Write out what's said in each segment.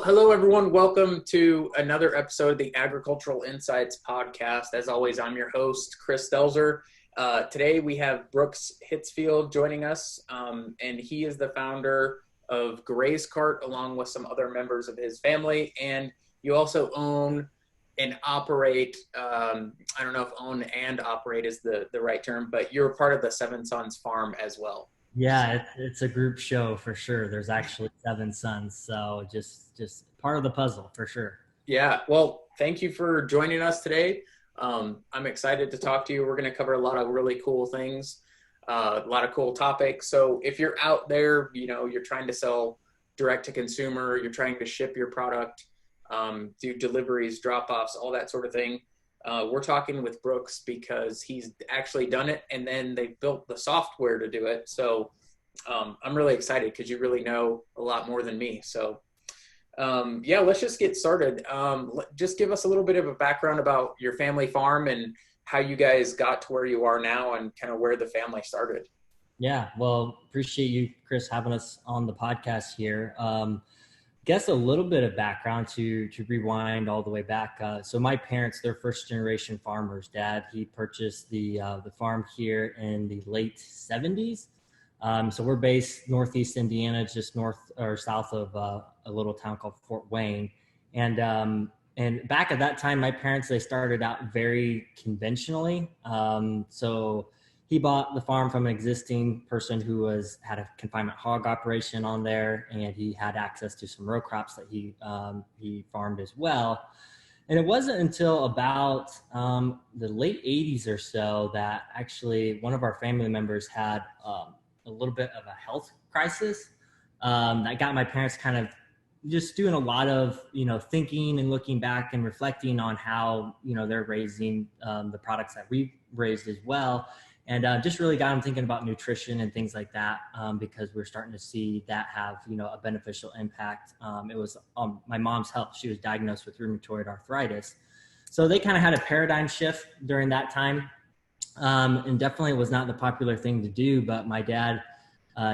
Hello everyone. Welcome to another episode of the Agricultural Insights podcast. As always, I'm your host, Chris Stelzer. Today we have Brooks Hitzfield joining us, and he is the founder of GrazeCart along with some other members of his family. And you also own and operate, I don't know if own and operate is the right term, but you're part of the Seven Sons Farm as well. Yeah, it's a group show for sure. There's actually seven sons, so just part of the puzzle for sure. Yeah, well, thank you for joining us today. I'm excited to talk to you. We're going to cover a lot of really cool things, a lot of cool topics. So if you're out there, you're trying to sell direct to consumer, you're trying to ship your product, do deliveries, drop-offs, all that sort of thing. We're talking with Brooks because he's actually done it, and then they built the software to do it. So I'm really excited because you really know a lot more than me. So yeah, let's just get started. Just give us a little bit of a background about your family farm and how you guys got to where you are now and kind of where the family started. Yeah, well, appreciate you, Chris, having us on the podcast here. Guess a little bit of background to rewind all the way back. So my parents, they're first generation farmers. Dad, he purchased the farm here in the late 70s. So we're based Northeast Indiana, just north or south of a little town called Fort Wayne. And back at that time, my parents, they started out very conventionally. So he bought the farm from an existing person who had a confinement hog operation on there, and he had access to some row crops that he farmed as well. And it wasn't until about the late 80s or so that actually one of our family members had a little bit of a health crisis that got my parents kind of just doing a lot of thinking and looking back and reflecting on how they're raising the products that we raised as well. And just really got them thinking about nutrition and things like that, because we're starting to see that have, a beneficial impact. It was my mom's health. She was diagnosed with rheumatoid arthritis. So they kind of had a paradigm shift during that time. And definitely was not the popular thing to do. But my dad,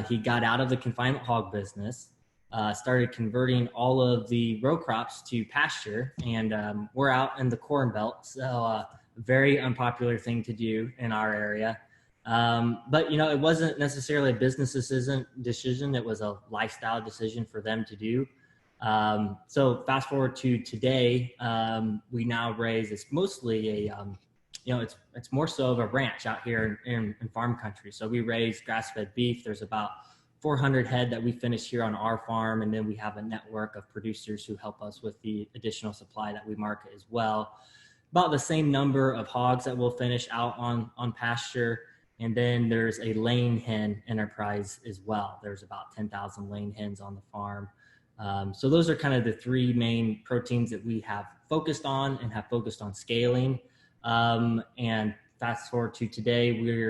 he got out of the confinement hog business, started converting all of the row crops to pasture. And we're out in the Corn Belt. So very unpopular thing to do in our area. But, it wasn't necessarily a business decision. It was a lifestyle decision for them to do. So fast forward to today, we now raise, it's mostly it's more so of a ranch out here in farm country. So we raise grass-fed beef. There's about 400 head that we finish here on our farm. And then we have a network of producers who help us with the additional supply that we market as well. About the same number of hogs that we'll finish out on pasture. And then there's a laying hen enterprise as well. There's about 10,000 laying hens on the farm. So those are kind of the three main proteins that we have focused on and have focused on scaling. And fast forward to today,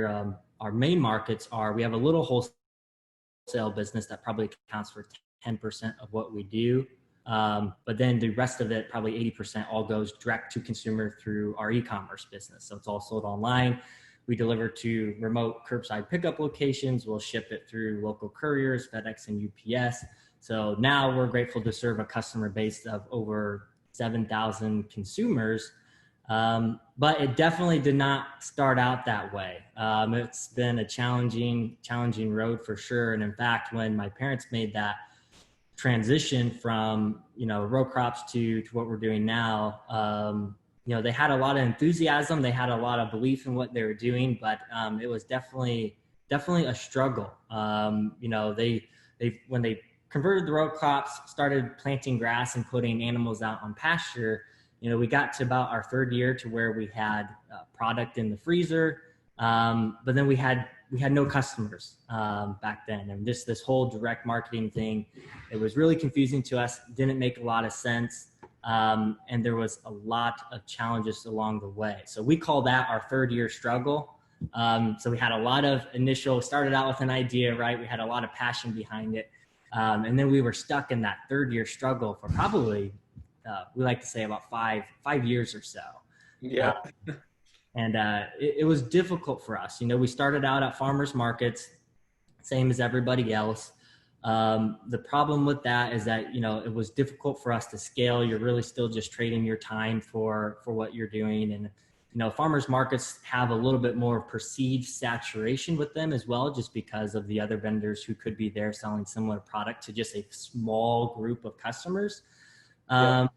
our main markets we have a little wholesale business that probably accounts for 10% of what we do. But then the rest of it, probably 80%, all goes direct to consumer through our e-commerce business. So it's all sold online. We deliver to remote curbside pickup locations. We'll ship it through local couriers, FedEx and UPS. So now we're grateful to serve a customer base of over 7,000 consumers. But it definitely did not start out that way. It's been a challenging road for sure. And in fact, when my parents made that transition from row crops to what we're doing now, they had a lot of enthusiasm, they had a lot of belief in what they were doing, but it was definitely a struggle. They when they converted the row crops, started planting grass and putting animals out on pasture, we got to about our third year to where we had product in the freezer, but then we had no customers back then. And this whole direct marketing thing, it was really confusing to us, didn't make a lot of sense. And there was a lot of challenges along the way. So we call that our third year struggle. So we had a lot of started out with an idea, right? We had a lot of passion behind it. And then we were stuck in that third year struggle for probably, we like to say about five years or so. Yeah. And it was difficult for us. We started out at farmers markets, same as everybody else. The problem with that is that, it was difficult for us to scale. You're really still just trading your time for what you're doing. And, farmers markets have a little bit more perceived saturation with them as well, just because of the other vendors who could be there selling similar product to just a small group of customers. Yeah.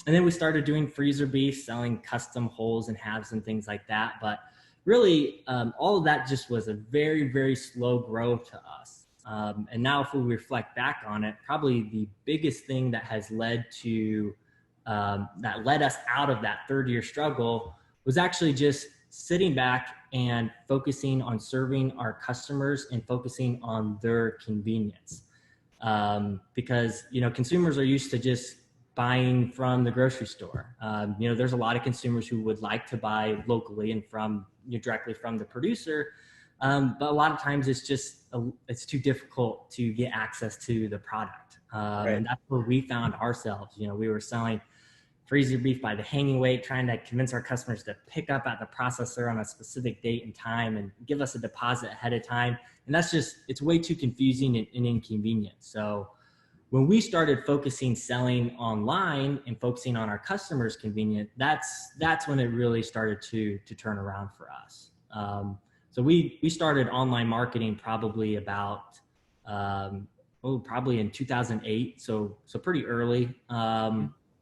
And then we started doing freezer beef, selling custom wholes and halves and things like that. But really, all of that just was a very, very slow growth to us. And now if we reflect back on it, probably the biggest thing that has led us out of that third year struggle was actually just sitting back and focusing on serving our customers and focusing on their convenience. Because, consumers are used to just buying from the grocery store. There's a lot of consumers who would like to buy locally and directly from the producer. But a lot of times it's too difficult to get access to the product. Right. And that's where we found ourselves. We were selling freezer beef by the hanging weight, trying to convince our customers to pick up at the processor on a specific date and time and give us a deposit ahead of time. And it's way too confusing and inconvenient. So when we started selling online and focusing on our customers' convenience, that's when it really started to turn around for us. So we started online marketing probably about probably in 2008, so pretty early,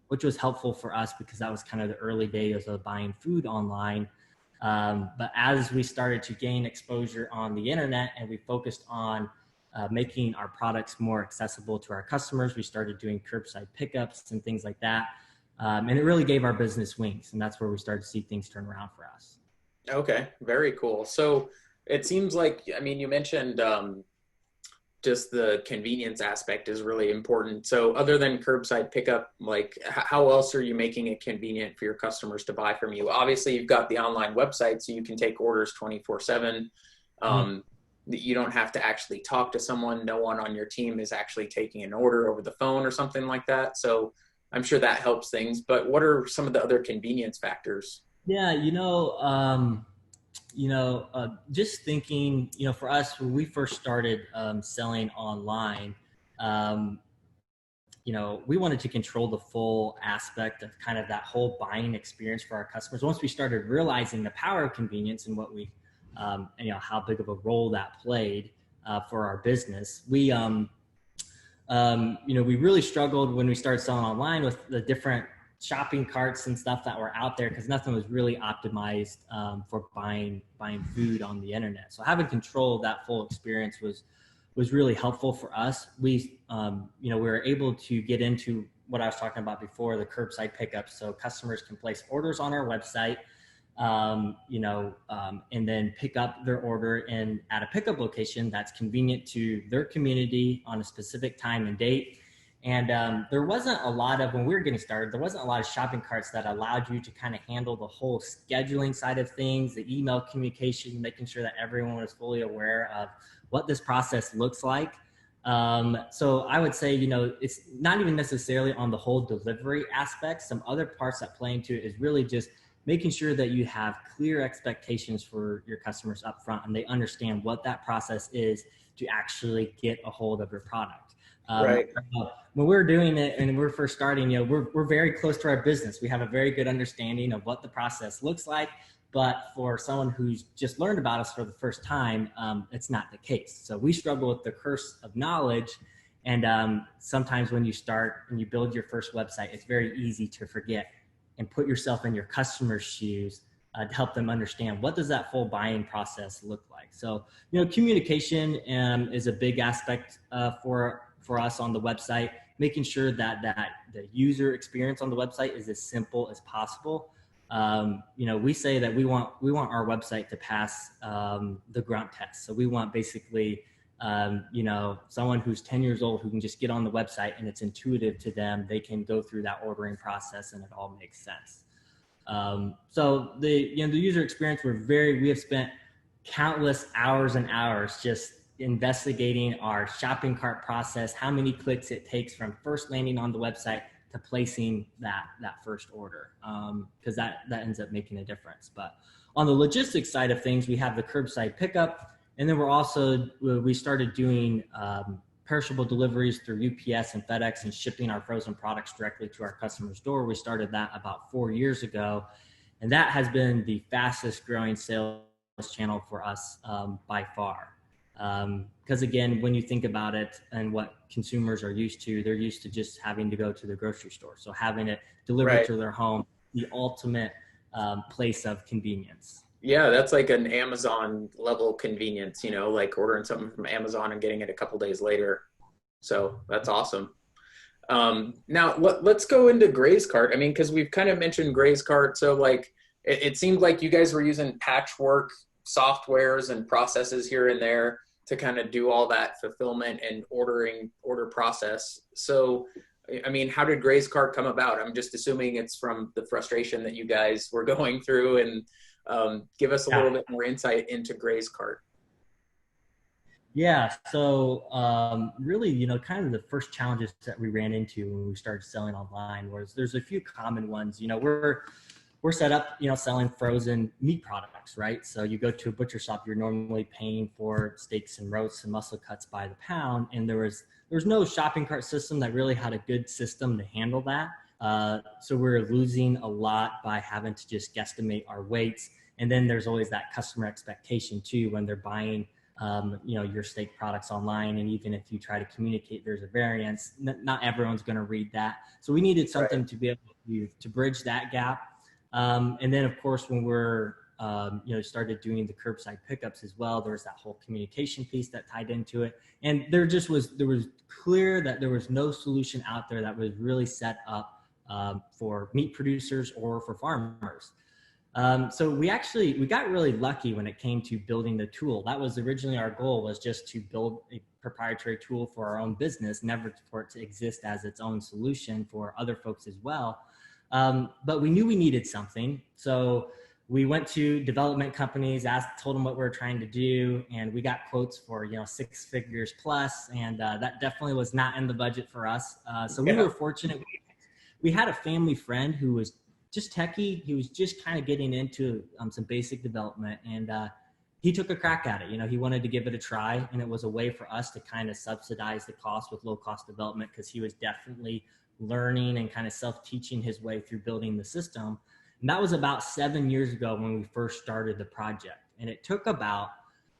which was helpful for us because that was kind of the early days of buying food online. But as we started to gain exposure on the internet and we focused on making our products more accessible to our customers, we started doing curbside pickups and things like that. And it really gave our business wings. And that's where we started to see things turn around for us. Okay, very cool. So it seems like, you mentioned just the convenience aspect is really important. So other than curbside pickup, like how else are you making it convenient for your customers to buy from you? Obviously, you've got the online website, so you can take orders 24/7. You don't have to actually talk to someone. No one on your team is actually taking an order over the phone or something like that. So I'm sure that helps things. But what are some of the other convenience factors? Yeah, just thinking, for us, when we first started selling online, we wanted to control the full aspect of kind of that whole buying experience for our customers. Once we started realizing the power of convenience and what how big of a role that played for our business, we really struggled when we started selling online with the different shopping carts and stuff that were out there because nothing was really optimized for buying food on the internet. So having control of that full experience was really helpful for us. We were able to get into what I was talking about before, the curbside pickup. So customers can place orders on our website, and then pick up their order at a pickup location that's convenient to their community on a specific time and date. And there wasn't a lot of, when we were getting started, there wasn't a lot of shopping carts that allowed you to kind of handle the whole scheduling side of things, the email communication, making sure that everyone was fully aware of what this process looks like. So I would say, it's not even necessarily on the whole delivery aspect. Some other parts that play into it is really just making sure that you have clear expectations for your customers up front and they understand what that process is to actually get a hold of your product. Right. When we're doing it and we're first starting, we're very close to our business. We have a very good understanding of what the process looks like. But for someone who's just learned about us for the first time, it's not the case. So we struggle with the curse of knowledge. And sometimes when you start and you build your first website, it's very easy to forget and put yourself in your customer's shoes to help them understand what does that full buying process look like. So, communication is a big aspect for us on the website, making sure that the user experience on the website is as simple as possible. We say that we want our website to pass the grunt test. So we want basically, someone who's 10 years old who can just get on the website and it's intuitive to them. They can go through that ordering process and it all makes sense. So the user experience, we have spent countless hours and hours just investigating our shopping cart process, how many clicks it takes from first landing on the website to placing that first order, because that ends up making a difference. But on the logistics side of things, we have the curbside pickup, and then we started doing perishable deliveries through UPS and FedEx and shipping our frozen products directly to our customer's door. We started that about 4 years ago. And that has been the fastest growing sales channel for us by far. Because again, when you think about it and what consumers are used to, they're used to just having to go to the grocery store. So having it delivered Right. to their home, the ultimate place of convenience. Yeah, that's like an Amazon level convenience, like ordering something from Amazon and getting it a couple days later. So that's awesome. Now let's go into GrazeCart. I mean, because we've kind of mentioned GrazeCart, so like it seemed like you guys were using patchwork softwares and processes here and there to kind of do all that fulfillment and order process. So, I mean, how did GrazeCart come about? I'm just assuming it's from the frustration that you guys were going through, and give us a little bit more insight into GrazeCart. Yeah. So really, kind of the first challenges that we ran into when we started selling online was there's a few common ones. We're set up, selling frozen meat products, right? So you go to a butcher shop, you're normally paying for steaks and roasts and muscle cuts by the pound, and there was no shopping cart system that really had a good system to handle that. So we're losing a lot by having to just guesstimate our weights. And then there's always that customer expectation too when they're buying your steak products online. And even if you try to communicate there's a variance, not everyone's going to read that. So we needed something to be able to bridge that gap. And then of course, when we're, started doing the curbside pickups as well, there was that whole communication piece that tied into it. And there was clear that there was no solution out there that was really set up for meat producers or for farmers. So we got really lucky when it came to building the tool. That was originally our goal, was just to build a proprietary tool for our own business, never for it to exist as its own solution for other folks as well. But we knew we needed something. So we went to development companies, told them what we were trying to do, and we got quotes for, 6 figures plus. And that definitely was not in the budget for us. So we were fortunate. We had a family friend who was just techie. He was just kind of getting into some basic development, and he took a crack at it. He wanted to give it a try, and it was a way for us to kind of subsidize the cost with low cost development, because he was definitely learning and kind of self-teaching his way through building the system. And that was about 7 years ago when we first started the project. And it took about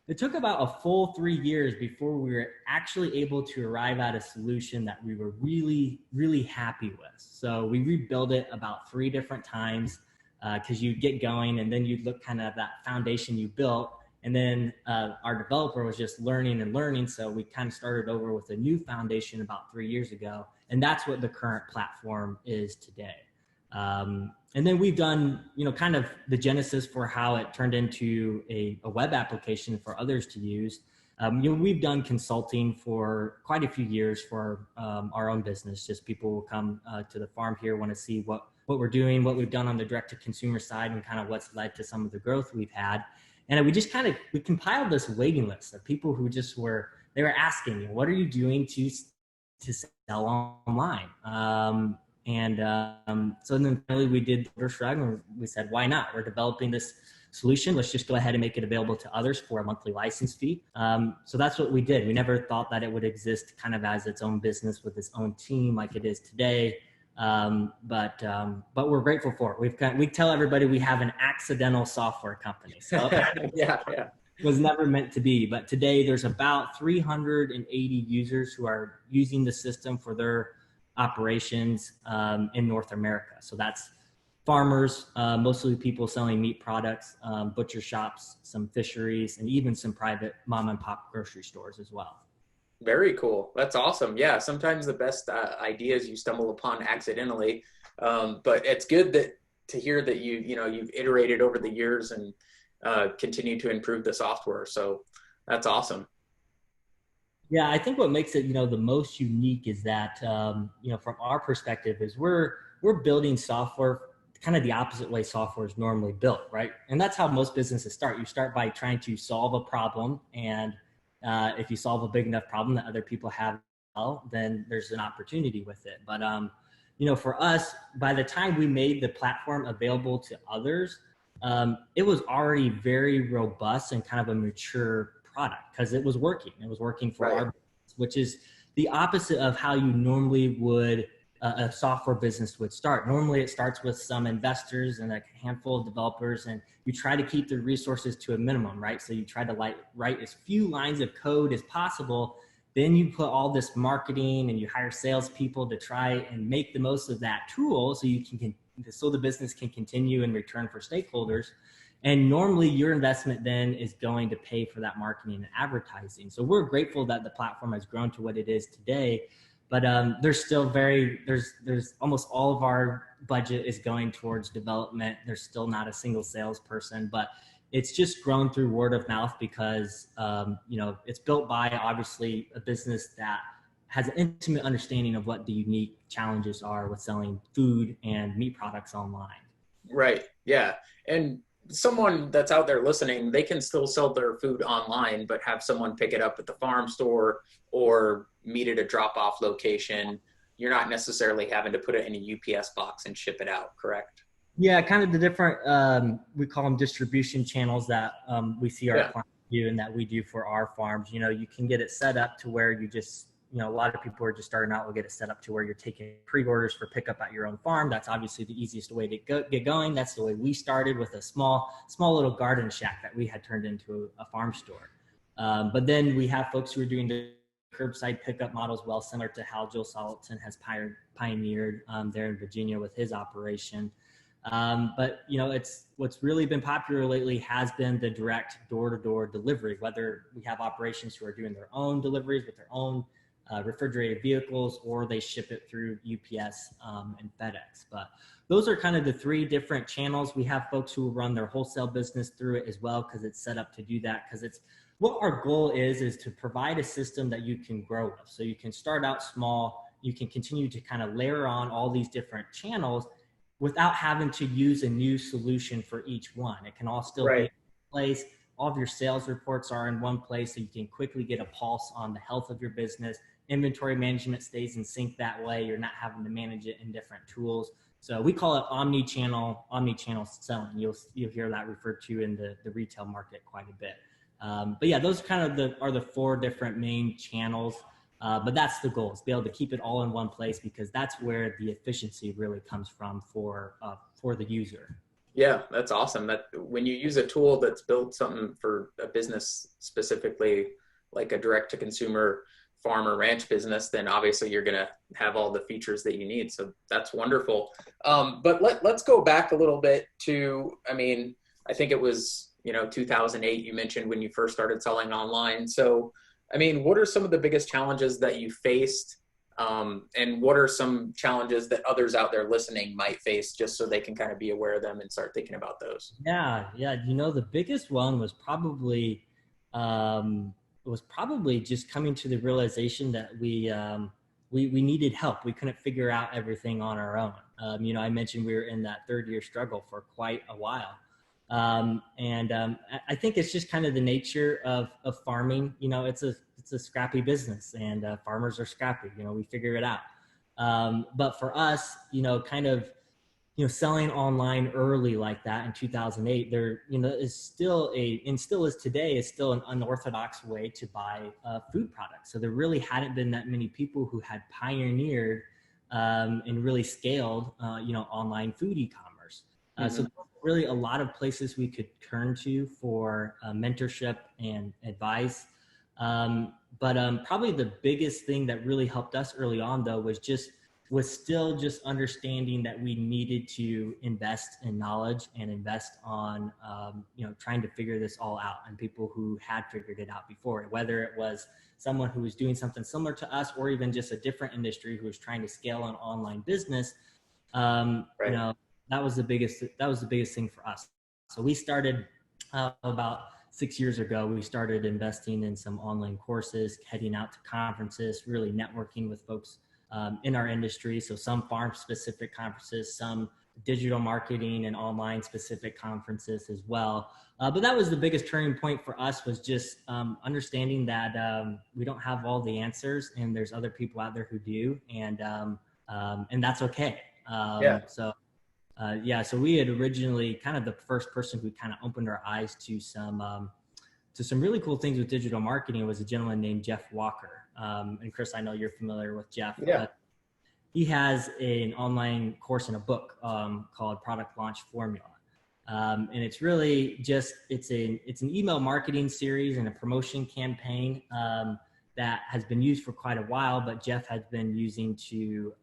a full 3 years before we were actually able to arrive at a solution that we were really, really happy with. So we rebuilt it about 3 different times, because you get going and then you look kind of at that foundation you built. And then our developer was just learning and learning. So we kind of started over with a new foundation about 3 years ago. And that's what the current platform is today. And then we've done, kind of the genesis for how it turned into a web application for others to use. We've done consulting for quite a few years for our own business. Just people will come to the farm here, want to see what we're doing, what we've done on the direct to consumer side, and kind of what's led to some of the growth we've had. And we compiled this waiting list of people who they were asking, what are you doing to sell online? So then finally we did the shrug, and we said, why not? We're developing this solution. Let's just go ahead and make it available to others for a monthly license fee. So that's what we did. We never thought that it would exist kind of as its own business with its own team like it is today. But we're grateful for it. We tell everybody we have an accidental software company. So yeah. It was never meant to be. But today there's about 380 users who are using the system for their operations in North America. So that's farmers, mostly people selling meat products, butcher shops, some fisheries, and even some private mom and pop grocery stores as well. Very cool. That's awesome. Yeah, sometimes the best ideas you stumble upon accidentally, but it's good to hear that you've iterated over the years and continue to improve the software. So that's awesome. Yeah, I think what makes it the most unique is that from our perspective is we're building software kind of the opposite way software is normally built, right? And that's how most businesses start. You start by trying to solve a problem, and if you solve a big enough problem that other people have, then there's an opportunity with it. But for us, by the time we made the platform available to others, it was already very robust and kind of a mature product, because it was working. It was working for our business, which is the opposite of how you normally would a software business would start. Normally it starts with some investors and a handful of developers, and you try to keep the resources to a minimum, right? So you try to write as few lines of code as possible. Then you put all this marketing and you hire salespeople to try and make the most of that tool so you can so the business can continue in return for stakeholders. And normally your investment then is going to pay for that marketing and advertising. So we're grateful that the platform has grown to what it is today. But there's still there's almost all of our budget is going towards development. There's still not a single salesperson, but it's just grown through word of mouth because, it's built by obviously a business that has an intimate understanding of what the unique challenges are with selling food and meat products online. Right. Yeah. And someone that's out there listening, they can still sell their food online, but have someone pick it up at the farm store or meet at a drop-off location. You're not necessarily having to put it in a UPS box and ship it out, correct? Yeah, kind of the different, we call them distribution channels that we see our clients do and that we do for our farms. You can get it set up to where you just, a lot of people are just starting out will get it set up to where you're taking pre-orders for pickup at your own farm. That's obviously the easiest way to get going. That's the way we started, with a small little garden shack that we had turned into a farm store. But then we have folks who are doing the curbside pickup models, well, similar to how Joe Salatin has pioneered there in Virginia with his operation. But it's what's really been popular lately has been the direct door-to-door delivery, whether we have operations who are doing their own deliveries with their own refrigerated vehicles, or they ship it through UPS and FedEx. But those are kind of the three different channels. We have folks who run their wholesale business through it as well, because it's set up to do that, because it's what our goal is to provide a system that you can grow with. So you can start out small, you can continue to kind of layer on all these different channels without having to use a new solution for each one. It can all still be in place. All of your sales reports are in one place, so you can quickly get a pulse on the health of your business. Inventory management stays in sync that way. You're not having to manage it in different tools. So we call it omni-channel selling. You'll hear that referred to in the retail market quite a bit. But yeah, those kind of are the four different main channels. But that's the goal, is to be able to keep it all in one place, because that's where the efficiency really comes from for the user. Yeah, that's awesome. That when you use a tool that's built something for a business specifically, like a direct to consumer farm or ranch business, then obviously you're going to have all the features that you need. So that's wonderful. But let's go back a little bit to, I think it was, 2008, you mentioned when you first started selling online. So, what are some of the biggest challenges that you faced? And what are some challenges that others out there listening might face, just so they can kind of be aware of them and start thinking about those? Yeah. The biggest one was probably just coming to the realization that we needed help. We couldn't figure out everything on our own. I mentioned we were in that third year struggle for quite a while. I think it's just kind of the nature of farming. It's a scrappy business, and farmers are scrappy. We figure it out. But for us, selling online early like that in 2008, there, is still and still is today, is still an unorthodox way to buy food products. So there really hadn't been that many people who had pioneered and really scaled, online food e-commerce. So really a lot of places we could turn to for mentorship and advice. But probably the biggest thing that really helped us early on, though, was still just understanding that we needed to invest in knowledge and invest on, trying to figure this all out, and people who had figured it out before, whether it was someone who was doing something similar to us, or even just a different industry who was trying to scale an online business. That was the biggest thing for us. So we started about 6 years ago. We started investing in some online courses, heading out to conferences, really networking with folks in our industry. So some farm specific conferences, some digital marketing and online specific conferences as well. But that was the biggest turning point for us, was just understanding that we don't have all the answers, and there's other people out there who do, and that's okay. So we had originally, kind of the first person who kind of opened our eyes to some really cool things with digital marketing was a gentleman named Jeff Walker. And Chris, I know you're familiar with Jeff, Yeah. but he has an online course and a book called Product Launch Formula. And it's really just, it's an email marketing series and a promotion campaign that has been used for quite a while, but Jeff has been using to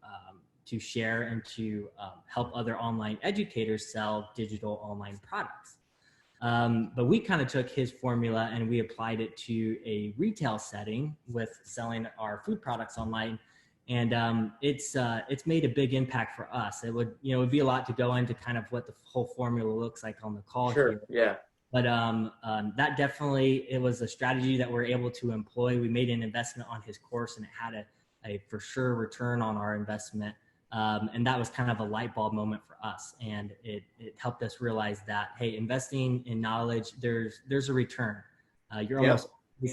share and to help other online educators sell digital online products. But we kind of took his formula and we applied it to a retail setting with selling our food products online. And it's made a big impact for us. It would, it would be a lot to go into kind of what the whole formula looks like on the call Sure. here. Yeah. But that definitely, it was a strategy that we're able to employ. We made an investment on his course and it had a for sure return on our investment. And that was kind of a light bulb moment for us. And it helped us realize that, hey, investing in knowledge, there's a return. You're almost,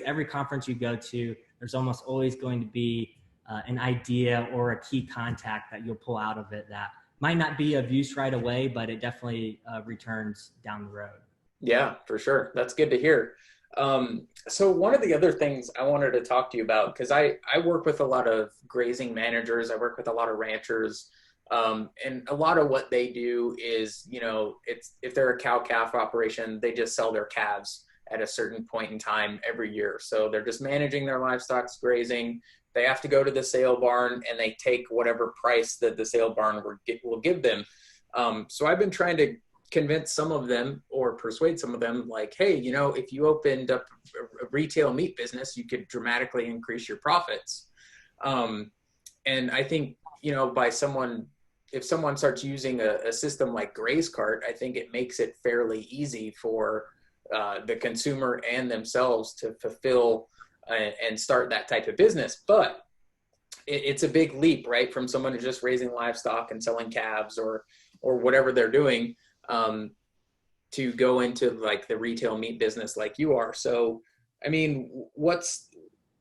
every conference you go to, there's almost always going to be an idea or a key contact that you'll pull out of it that might not be of use right away, but it definitely returns down the road. Yeah, for sure. That's good to hear. So one of the other things I wanted to talk to you about, because I work with a lot of grazing managers, I work with a lot of ranchers, and a lot of what they do is, it's, if they're a cow-calf operation, they just sell their calves at a certain point in time every year. So they're just managing their livestock grazing. They have to go to the sale barn and they take whatever price that the sale barn will give them. So I've been trying to convince some of them or persuade some of them like, hey, if you opened up a retail meat business, you could dramatically increase your profits. And I think, if someone starts using a system like GrazeCart, I think it makes it fairly easy for the consumer and themselves to fulfill and start that type of business. But it's a big leap, right? From someone who's just raising livestock and selling calves or whatever they're doing, to go into like the retail meat business like you are. So, I mean, what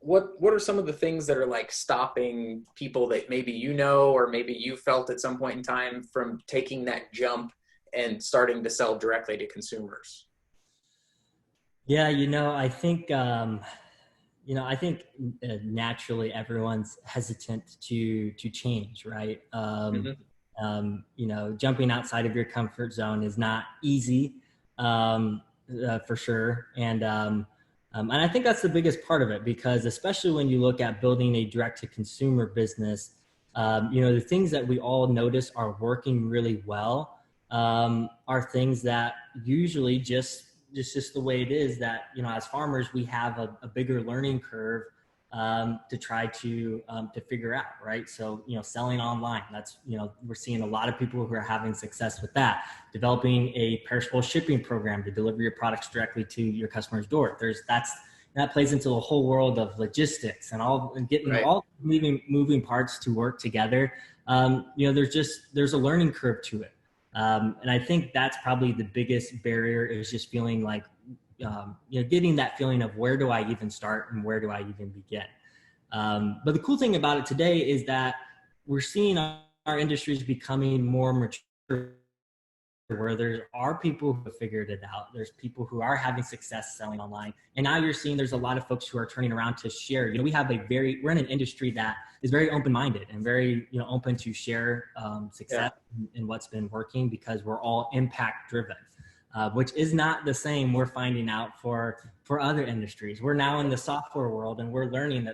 are some of the things that are like stopping people that maybe or maybe you felt at some point in time from taking that jump and starting to sell directly to consumers? Yeah, I think naturally everyone's hesitant to change, right? Jumping outside of your comfort zone is not easy, for sure. And I think that's the biggest part of it, because especially when you look at building a direct to consumer business, the things that we all notice are working really well, are things that usually it's just the way it is that, as farmers, we have a bigger learning curve to try to figure out, right? So, selling online, that's, we're seeing a lot of people who are having success with that. Developing a perishable shipping program to deliver your products directly to your customer's door. That plays into the whole world of logistics and getting Right. all moving parts to work together. There's a learning curve to it. And I think that's probably the biggest barrier, is just feeling like, getting that feeling of where do I even start and where do I even begin? But the cool thing about it today is that we're seeing our industries becoming more mature, where there are people who have figured it out. There's people who are having success selling online. And now you're seeing there's a lot of folks who are turning around to share. We're in an industry that is very open-minded and very, open to share success in what's been working, because we're all impact driven, which is not the same, we're finding out, for other industries. We're now in the software world and we're learning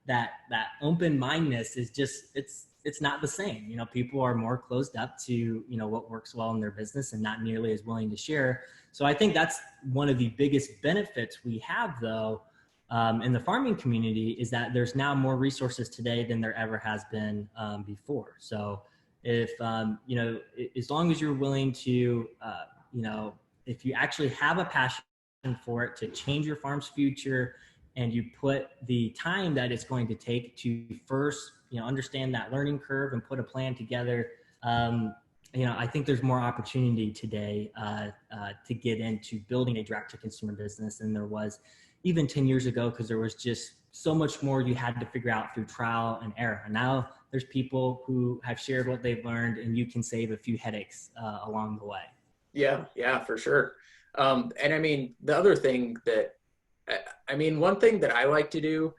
that open-mindedness is just, it's not the same. People are more closed up to, what works well in their business and not nearly as willing to share. So I think that's one of the biggest benefits we have, though, in the farming community, is that there's now more resources today than there ever has been before. So if, as long as you're willing to, if you actually have a passion for it to change your farm's future, and you put the time that it's going to take to first, understand that learning curve and put a plan together, I think there's more opportunity today to get into building a direct-to-consumer business than there was even 10 years ago, because there was just so much more you had to figure out through trial and error. And now there's people who have shared what they've learned, and you can save a few headaches along the way. Yeah, for sure. And I mean, the other thing that, one thing that I like to do,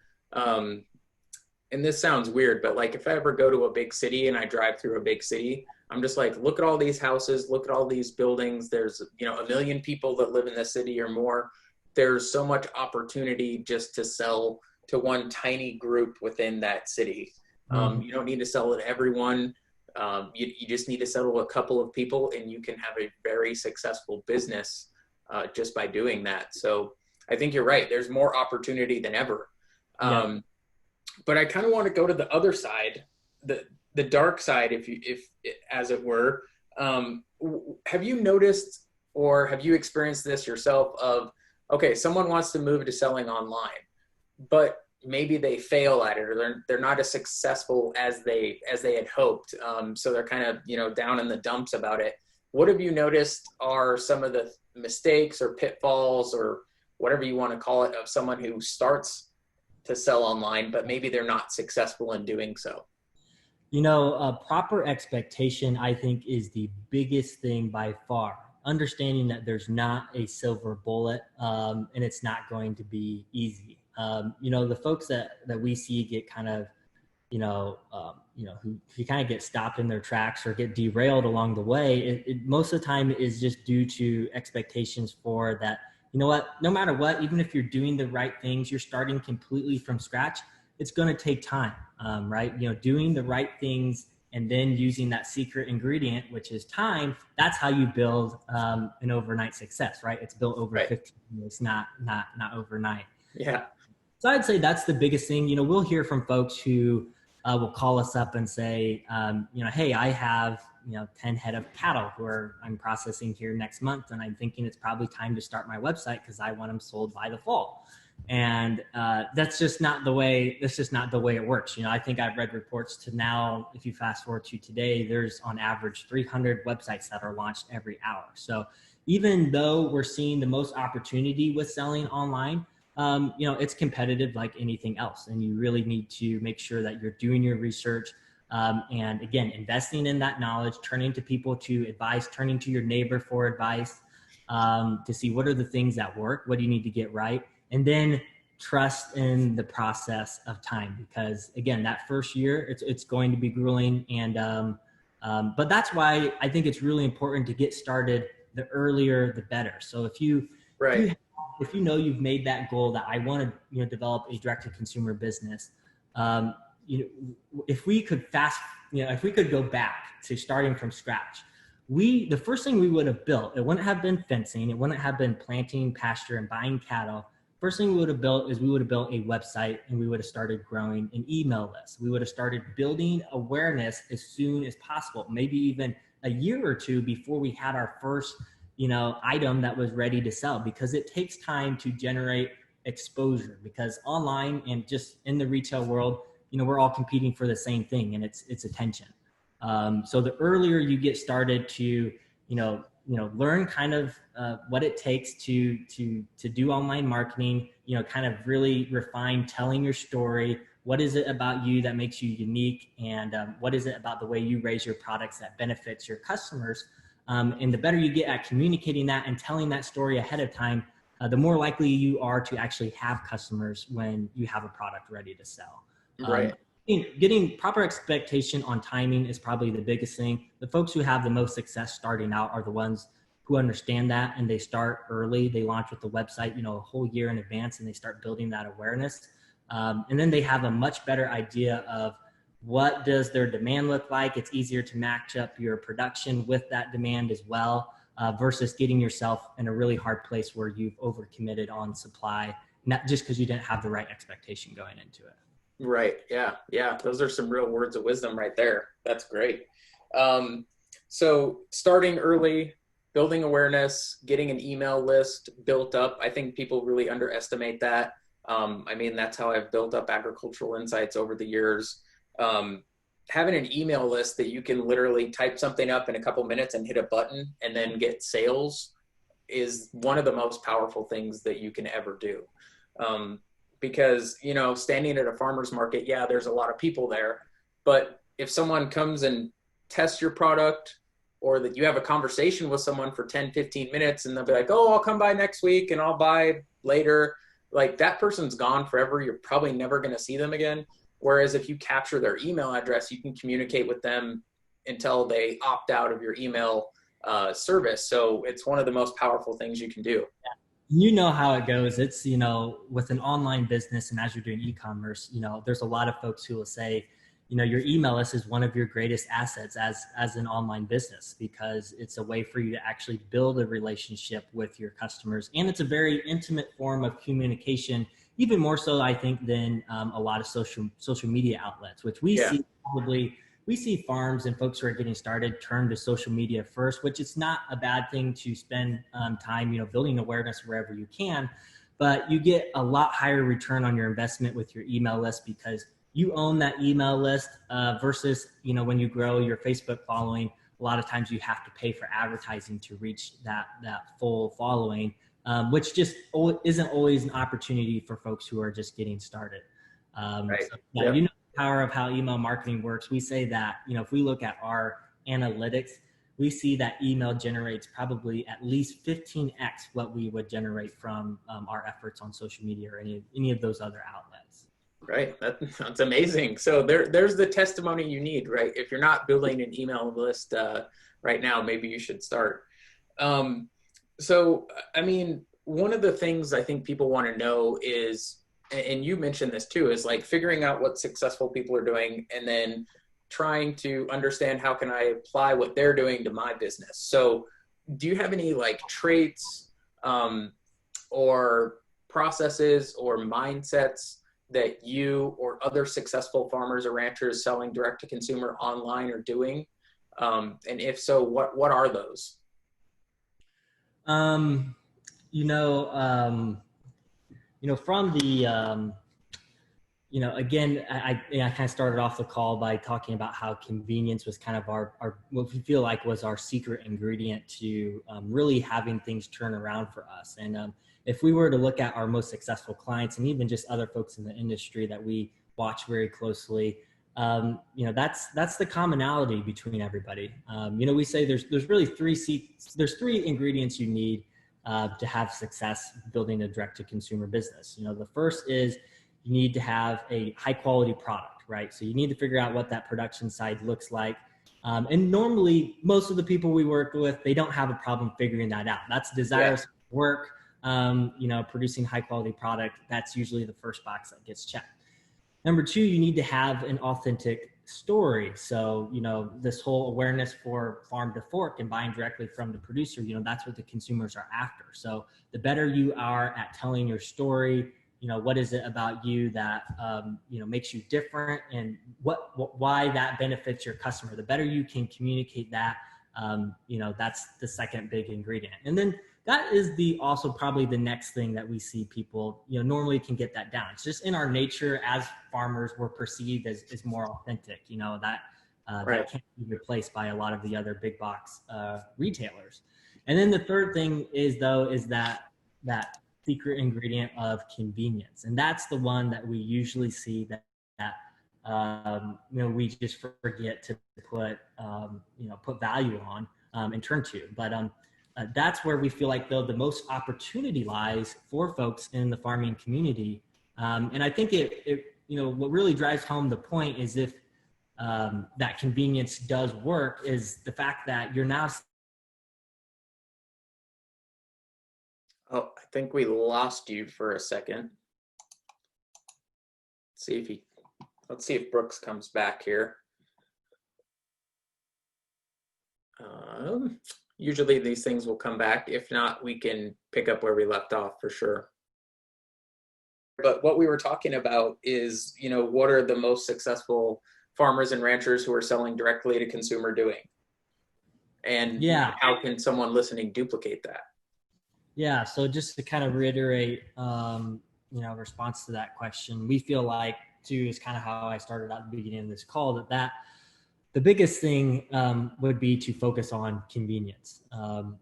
and this sounds weird, but like if I ever go to a big city and I drive through a big city, I'm just like, look at all these houses, look at all these buildings. There's, you know, 1 million people that live in this city or more. There's so much opportunity just to sell to one tiny group within that city. You don't need to sell to everyone. You just need to sell to a couple of people, and you can have a very successful business just by doing that. So I think you're right. There's more opportunity than ever. But I kind of want to go to the other side, the dark side, if as it were. Have you noticed or have you experienced this yourself of, okay, someone wants to move to selling online, but maybe they fail at it, or they're not as successful as they had hoped. So they're kind of, you know, down in the dumps about it. What have you noticed are some of the mistakes or pitfalls or whatever you want to call it of someone who starts to sell online, but maybe they're not successful in doing so? You know, proper expectation, I think, is the biggest thing by far. Understanding that there's not a silver bullet, and it's not going to be easy. You know, the folks that we see get kind of, who kind of get stopped in their tracks or get derailed along the way, it most of the time is just due to expectations for that. You know what, no matter what, even if you're doing the right things, you're starting completely from scratch, it's going to take time, right? You know, doing the right things and then using that secret ingredient, which is time, that's how you build an overnight success, right? It's built over 15 years, not overnight. Yeah. So I'd say that's the biggest thing. You know, we'll hear from folks who will call us up and say, hey, I have, 10 head of cattle who I'm processing here next month. And I'm thinking it's probably time to start my website because I want them sold by the fall. And that's just not the way it works. You know, I think I've read reports to now, if you fast forward to today, there's on average 300 websites that are launched every hour. So even though we're seeing the most opportunity with selling online, it's competitive like anything else. And you really need to make sure that you're doing your research. And again, investing in that knowledge, turning to people to advise, turning to your neighbor for advice, to see what are the things that work, what do you need to get right, and then trust in the process of time. Because again, that first year, it's going to be grueling. And but that's why I think it's really important to get started the earlier, the better. So if you know you've made that goal that I want to develop a direct-to-consumer business, if we could go back to starting from scratch, the first thing we would have built, it wouldn't have been fencing, it wouldn't have been planting pasture and buying cattle. First thing we would have built is we would have built a website, and we would have started growing an email list. We would have started building awareness as soon as possible, maybe even a year or two before we had our first item that was ready to sell, because it takes time to generate exposure, because online and just in the retail world, we're all competing for the same thing, and it's attention. So the earlier you get started to, learn kind of what it takes to do online marketing, kind of really refine telling your story. What is it about you that makes you unique? And what is it about the way you raise your products that benefits your customers? And the better you get at communicating that and telling that story ahead of time, the more likely you are to actually have customers when you have a product ready to sell. Right. Getting proper expectation on timing is probably the biggest thing. The folks who have the most success starting out are the ones who understand that, and they start early. They launch with the website, a whole year in advance, and they start building that awareness. And then they have a much better idea of what does their demand look like. It's easier to match up your production with that demand as well, versus getting yourself in a really hard place where you've overcommitted on supply, not just because you didn't have the right expectation going into it. Right. Yeah. Those are some real words of wisdom right there. That's great. So starting early, building awareness, getting an email list built up. I think people really underestimate that. That's how I've built up Agricultural Insights over the years. Having an email list that you can literally type something up in a couple minutes and hit a button and then get sales is one of the most powerful things that you can ever do. Because, standing at a farmer's market, there's a lot of people there, but if someone comes and tests your product, or that you have a conversation with someone for 10, 15 minutes and they'll be like, oh, I'll come by next week and I'll buy later. Like, that person's gone forever. You're probably never going to see them again. Whereas if you capture their email address, you can communicate with them until they opt out of your email service. So it's one of the most powerful things you can do. You know how it goes. It's, with an online business, and as you're doing e-commerce, there's a lot of folks who will say, your email list is one of your greatest assets as an online business, because it's a way for you to actually build a relationship with your customers. And it's a very intimate form of communication, even more so, I think, than a lot of social media outlets, which we see farms and folks who are getting started turn to social media first, which is not a bad thing to spend time, building awareness wherever you can, but you get a lot higher return on your investment with your email list, because you own that email list versus, when you grow your Facebook following, a lot of times you have to pay for advertising to reach that full following, which just isn't always an opportunity for folks who are just getting started. Right. So, yeah, the power of how email marketing works. We say that, if we look at our analytics, we see that email generates probably at least 15x what we would generate from our efforts on social media or any of those other outlets. Right. That's amazing. So there's the testimony you need, right? If you're not building an email list right now, maybe you should start. So, I mean, one of the things I think people want to know is, and you mentioned this too, is like figuring out what successful people are doing and then trying to understand how can I apply what they're doing to my business. So do you have any like traits or processes or mindsets that you or other successful farmers or ranchers selling direct to consumer online are doing? And if so, what are those? From the, again, I kind of started off the call by talking about how convenience was kind of our what we feel like was our secret ingredient to really having things turn around for us. And if we were to look at our most successful clients and even just other folks in the industry that we watch very closely, that's the commonality between everybody. We say there's really three ingredients you need to have success building a direct-to-consumer business. The first is you need to have a high-quality product, right? So you need to figure out what that production side looks like. And normally, most of the people we work with, they don't have a problem figuring that out. That's desirous work, producing high-quality product. That's usually the first box that gets checked. Number two, you need to have an authentic story. So, this whole awareness for farm to fork and buying directly from the producer, that's what the consumers are after. So the better you are at telling your story, what is it about you that, makes you different, and why that benefits your customer, the better you can communicate that, that's the second big ingredient. And then that is also probably the next thing that we see people, normally can get that down. It's just in our nature as farmers, we're perceived as more authentic, that can't be replaced by a lot of the other big box retailers. And then the third thing is that secret ingredient of convenience. And that's the one that we usually see that we just forget to put value on and turn to. But that's where we feel like, though, the most opportunity lies for folks in the farming community. And I think what really drives home the point is, if that convenience does work, is the fact that you're now. Oh, I think we lost you for a second. Let's see if Brooks comes back here. Usually these things will come back. If not, we can pick up where we left off for sure. But what we were talking about is, what are the most successful farmers and ranchers who are selling directly to consumer doing? And how can someone listening duplicate that? Yeah, so just to kind of reiterate, response to that question, we feel like, too, is kind of how I started at the beginning of this call, that the biggest thing would be to focus on convenience.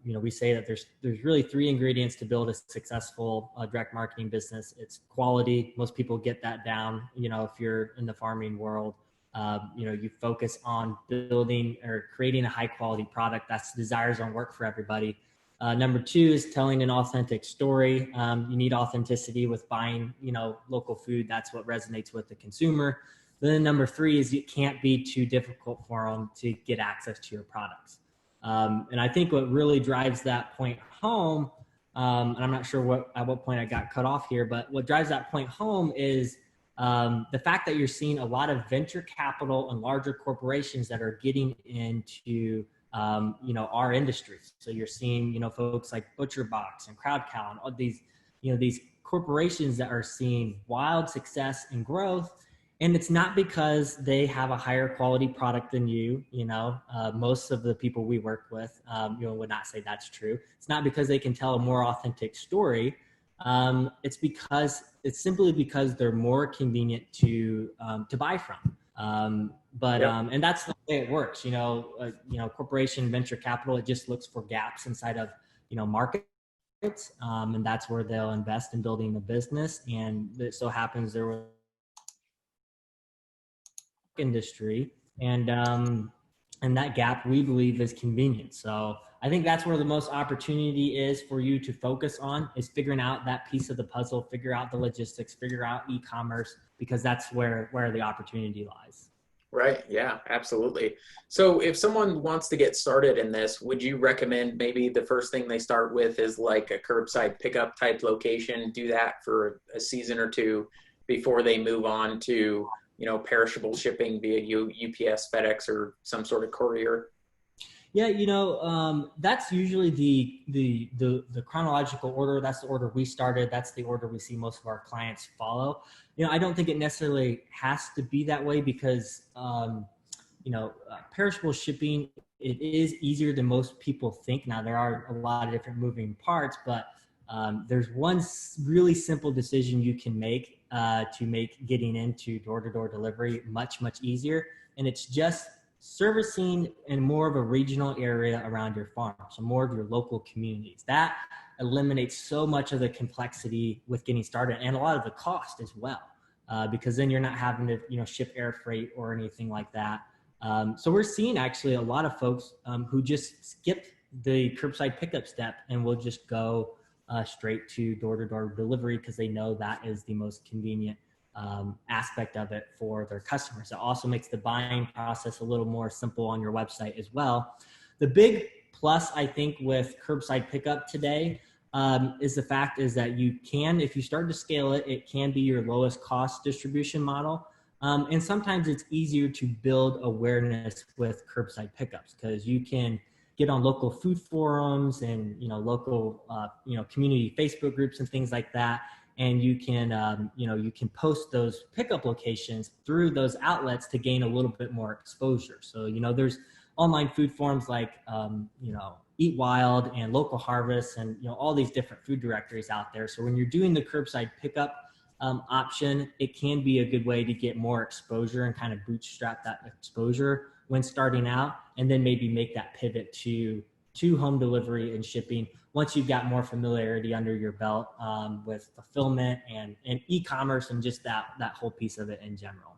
We say that there's really three ingredients to build a successful direct marketing business. It's quality. Most people get that down. If you're in the farming world, you focus on building or creating a high quality product. That's desires on work for everybody. Number two is telling an authentic story. You need authenticity with buying, local food. That's what resonates with the consumer. Then number three is it can't be too difficult for them to get access to your products. And I think what really drives that point home, and I'm not sure at what point I got cut off here, but what drives that point home is the fact that you're seeing a lot of venture capital and larger corporations that are getting into our industry. So you're seeing folks like ButcherBox and CrowdCow and all these corporations that are seeing wild success and growth. And it's not because they have a higher quality product than most of the people we work with, would not say that's true. It's not because they can tell a more authentic story. It's simply because they're more convenient to buy from. And that's the way it works. Corporation venture capital, it just looks for gaps inside of, markets. And that's where they'll invest in building the business. And it so happens there was industry, and that gap we believe is convenience. So I think that's where the most opportunity is for you to focus on, is figuring out that piece of the puzzle, figure out the logistics, figure out e-commerce, because that's where the opportunity lies. Right. Yeah, absolutely. So if someone wants to get started in this, would you recommend maybe the first thing they start with is like a curbside pickup type location, do that for a season or two before they move on to perishable shipping via UPS, FedEx, or some sort of courier? Yeah, that's usually the chronological order. That's the order we started. That's the order we see most of our clients follow. I don't think it necessarily has to be that way because, perishable shipping, it is easier than most people think. Now, there are a lot of different moving parts, but there's one really simple decision you can make to make getting into door-to-door delivery much, much easier. And it's just servicing in more of a regional area around your farm. So more of your local communities. That eliminates so much of the complexity with getting started and a lot of the cost as well, because then you're not having to, ship air freight or anything like that. So we're seeing actually a lot of folks who just skip the curbside pickup step and will just go straight to door-to-door delivery because they know that is the most convenient aspect of it for their customers. It also makes the buying process a little more simple on your website as well. The big plus, I think, with curbside pickup today is the fact is that you can, if you start to scale it, it can be your lowest cost distribution model. And sometimes it's easier to build awareness with curbside pickups because you can get on local food forums and local community Facebook groups and things like that, and you can you can post those pickup locations through those outlets to gain a little bit more exposure. So there's online food forums like Eat Wild and Local Harvest and all these different food directories out there. So when you're doing the curbside pickup option, it can be a good way to get more exposure and kind of bootstrap that exposure when starting out, and then maybe make that pivot to home delivery and shipping once you've got more familiarity under your belt with fulfillment and e-commerce and just that whole piece of it in general.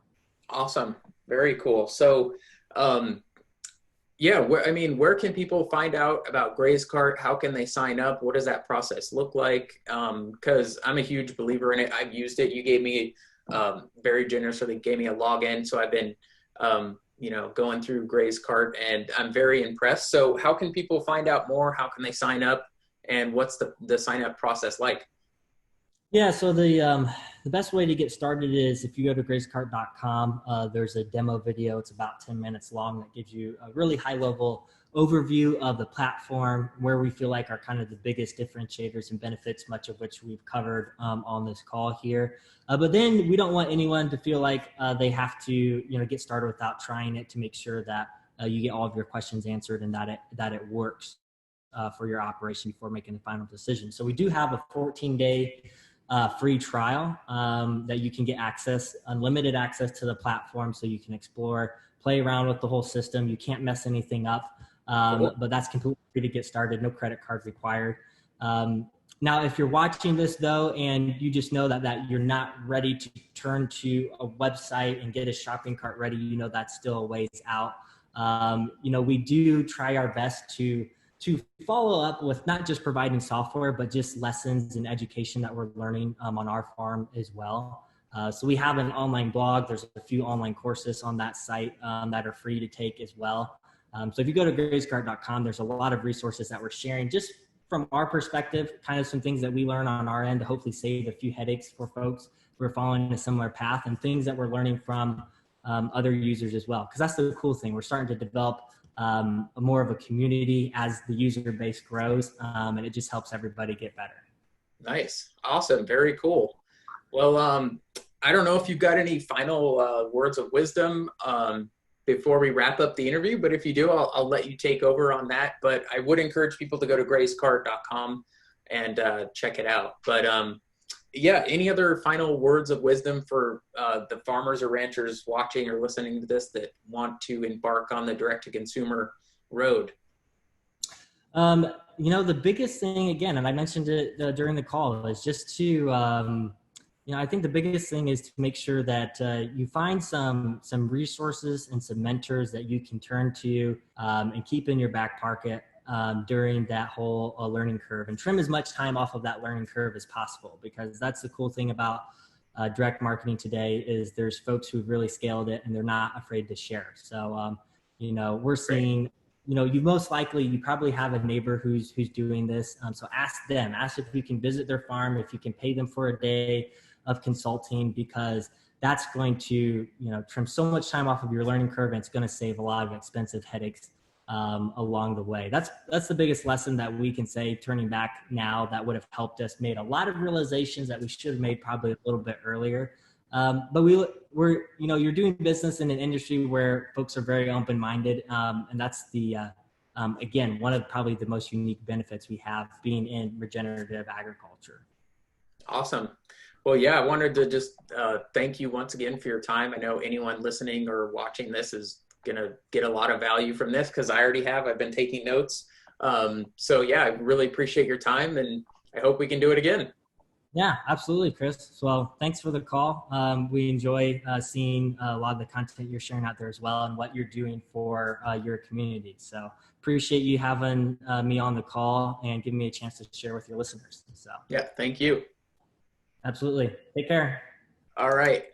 Awesome. Very cool. So where can people find out about GrazeCart? How can they sign up? What does that process look like? Because I'm a huge believer in it. I've used it. You gave me very generously gave me a login. So I've been going through GrazeCart and I'm very impressed. So how can people find out more? How can they sign up? And what's the sign up process like? Yeah, so the best way to get started is if you go to GrazeCart.com, there's a demo video. It's about 10 minutes long that gives you a really high level overview of the platform, where we feel like are kind of the biggest differentiators and benefits, much of which we've covered on this call here. But then we don't want anyone to feel like they have to get started without trying it, to make sure that you get all of your questions answered and that it works for your operation before making the final decision. So we do have a 14-day free trial that you can get unlimited access to the platform, so you can explore, play around with the whole system. You can't mess anything up, but that's completely free to get started. No credit card required. Now, if you're watching this though, and you just know that you're not ready to turn to a website and get a shopping cart ready, that's still a ways out. We do try our best to follow up with not just providing software, but just lessons and education that we're learning on our farm as well. So we have an online blog. There's a few online courses on that site that are free to take as well. So if you go to GrazeCart.com, there's a lot of resources that we're sharing just from our perspective, kind of some things that we learn on our end to hopefully save a few headaches for folks who are following a similar path, and things that we're learning from other users as well. Because that's the cool thing. We're starting to develop more of a community as the user base grows, and it just helps everybody get better. Nice. Awesome. Very cool. Well, I don't know if you've got any final words of wisdom before we wrap up the interview, but if you do, I'll let you take over on that. But I would encourage people to go to GrazeCart.com and check it out. But yeah, any other final words of wisdom for the farmers or ranchers watching or listening to this that want to embark on the direct-to-consumer road? The biggest thing, again, and I mentioned it during the call, is just to, I think the biggest thing is to make sure that you find some resources and some mentors that you can turn to and keep in your back pocket during that whole learning curve, and trim as much time off of that learning curve as possible, because that's the cool thing about direct marketing today is there's folks who've really scaled it and they're not afraid to share. So, we're seeing, you probably have a neighbor who's doing this. So ask them, ask if you can visit their farm, if you can pay them for a day of consulting, because that's going to, trim so much time off of your learning curve, and it's going to save a lot of expensive headaches along the way. That's the biggest lesson that we can say, turning back now, that would have helped us made a lot of realizations that we should have made probably a little bit earlier. But we're, you're doing business in an industry where folks are very open-minded. And that's the, again, one of probably the most unique benefits we have being in regenerative agriculture. Awesome. Well, yeah, I wanted to just thank you once again for your time. I know anyone listening or watching this is going to get a lot of value from this, because I already have. I've been taking notes. So yeah, I really appreciate your time, and I hope we can do it again. Yeah, absolutely, Chris. Well, thanks for the call. We enjoy seeing a lot of the content you're sharing out there as well, and what you're doing for your community. So appreciate you having me on the call and giving me a chance to share with your listeners. So yeah, thank you. Absolutely. Take care. All right.